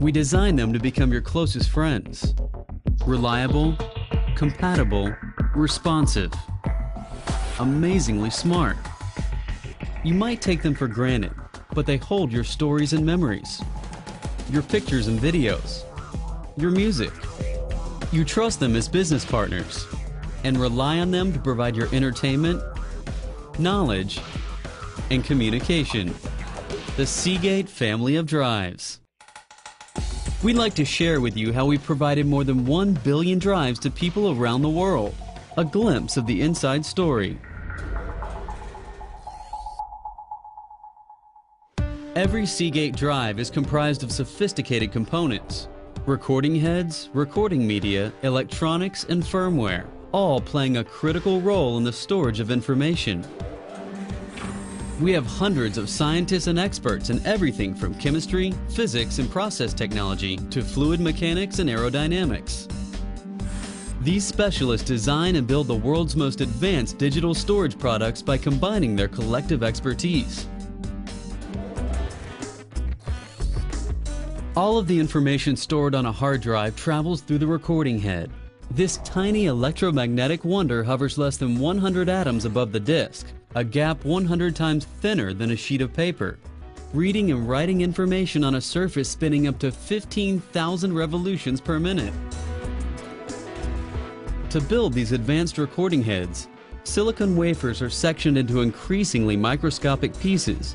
We design them to become your closest friends. Reliable, compatible, responsive, amazingly smart. You might take them for granted, but they hold your stories and memories, your pictures and videos, your music. You trust them as business partners and rely on them to provide your entertainment, knowledge, and communication. The Seagate family of drives. We'd like to share with you how we provided more than 1 billion drives to people around the world. A glimpse of the inside story. Every Seagate drive is comprised of sophisticated components. Recording heads, recording media, electronics, and firmware, all playing a critical role in the storage of information. We have hundreds of scientists and experts in everything from chemistry, physics, and process technology to fluid mechanics and aerodynamics. These specialists design and build the world's most advanced digital storage products by combining their collective expertise. All of the information stored on a hard drive travels through the recording head. This tiny electromagnetic wonder hovers less than 100 atoms above the disk, a gap 100 times thinner than a sheet of paper, reading and writing information on a surface spinning up to 15,000 revolutions per minute. To build these advanced recording heads, silicon wafers are sectioned into increasingly microscopic pieces,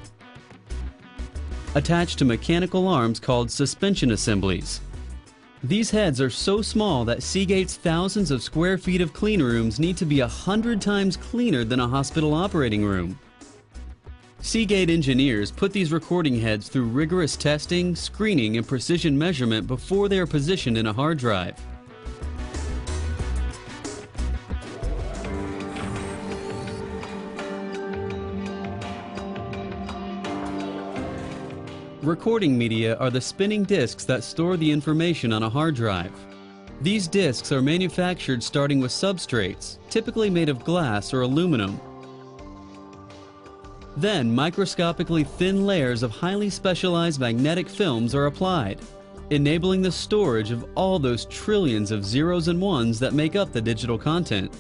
attached to mechanical arms called suspension assemblies. These heads are so small that Seagate's thousands of square feet of clean rooms need to be 100 times cleaner than a hospital operating room. Seagate engineers put these recording heads through rigorous testing, screening, and precision measurement before they are positioned in a hard drive. Recording media are the spinning disks that store the information on a hard drive. These disks are manufactured starting with substrates, typically made of glass or aluminum. Then microscopically thin layers of highly specialized magnetic films are applied, enabling the storage of all those trillions of zeros and ones that make up the digital content.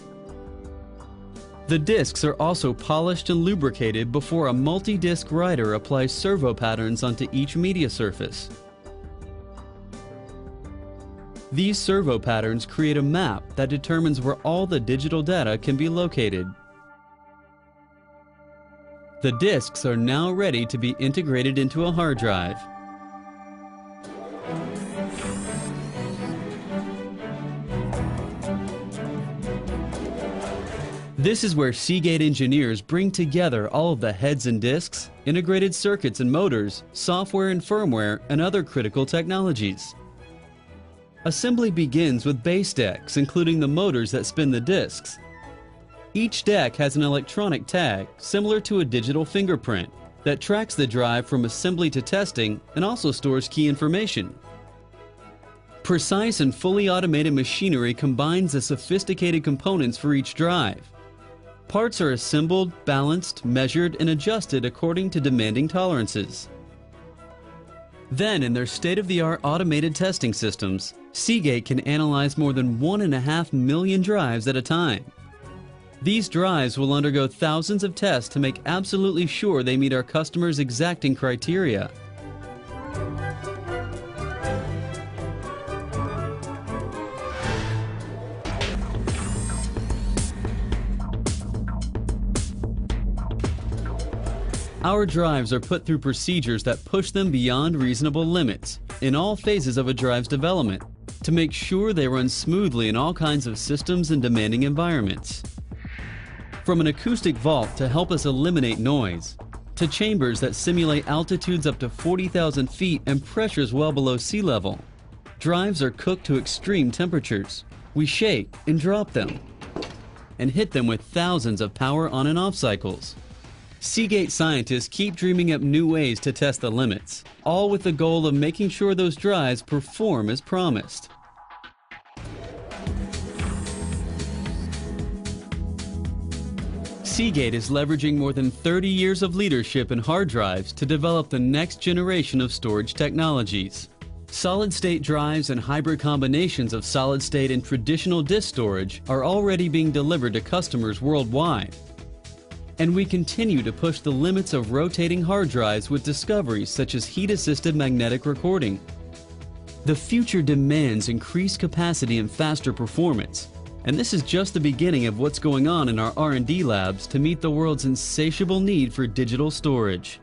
The disks are also polished and lubricated before a multi-disc writer applies servo patterns onto each media surface. These servo patterns create a map that determines where all the digital data can be located. The disks are now ready to be integrated into a hard drive. This is where Seagate engineers bring together all of the heads and disks, integrated circuits and motors, software and firmware, and other critical technologies. Assembly begins with base decks, including the motors that spin the disks. Each deck has an electronic tag, similar to a digital fingerprint, that tracks the drive from assembly to testing and also stores key information. Precise and fully automated machinery combines the sophisticated components for each drive. Parts are assembled, balanced, measured, and adjusted according to demanding tolerances. Then, in their state-of-the-art automated testing systems, Seagate can analyze more than 1.5 million drives at a time. These drives will undergo thousands of tests to make absolutely sure they meet our customers' exacting criteria. Our drives are put through procedures that push them beyond reasonable limits in all phases of a drive's development to make sure they run smoothly in all kinds of systems and demanding environments. From an acoustic vault to help us eliminate noise, to chambers that simulate altitudes up to 40,000 feet and pressures well below sea level, drives are cooked to extreme temperatures. We shake and drop them and hit them with thousands of power on and off cycles. Seagate scientists keep dreaming up new ways to test the limits, all with the goal of making sure those drives perform as promised. Seagate is leveraging more than 30 years of leadership in hard drives to develop the next generation of storage technologies. Solid-state drives and hybrid combinations of solid-state and traditional disk storage are already being delivered to customers worldwide. And we continue to push the limits of rotating hard drives with discoveries such as heat-assisted magnetic recording. The future demands increased capacity and faster performance, and this is just the beginning of what's going on in our R&D labs to meet the world's insatiable need for digital storage.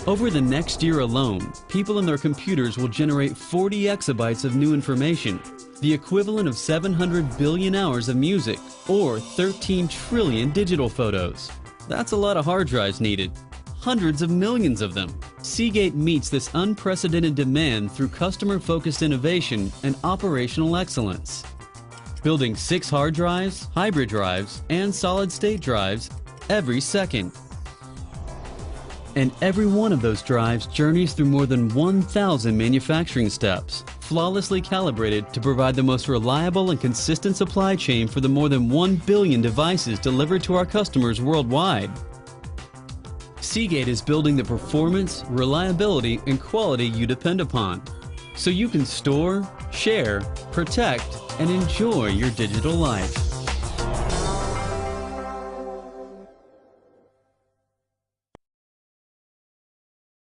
Over the next year alone, people in their computers will generate 40 exabytes of new information, the equivalent of 700 billion hours of music, or 13 trillion digital photos. That's a lot of hard drives needed. Hundreds of millions of them. Seagate meets this unprecedented demand through customer-focused innovation and operational excellence. Building 6 hard drives, hybrid drives, and solid-state drives every second. And every one of those drives journeys through more than 1,000 manufacturing steps, flawlessly calibrated to provide the most reliable and consistent supply chain for the more than 1 billion devices delivered to our customers worldwide. Seagate is building the performance, reliability, and quality you depend upon, so you can store, share, protect, and enjoy your digital life.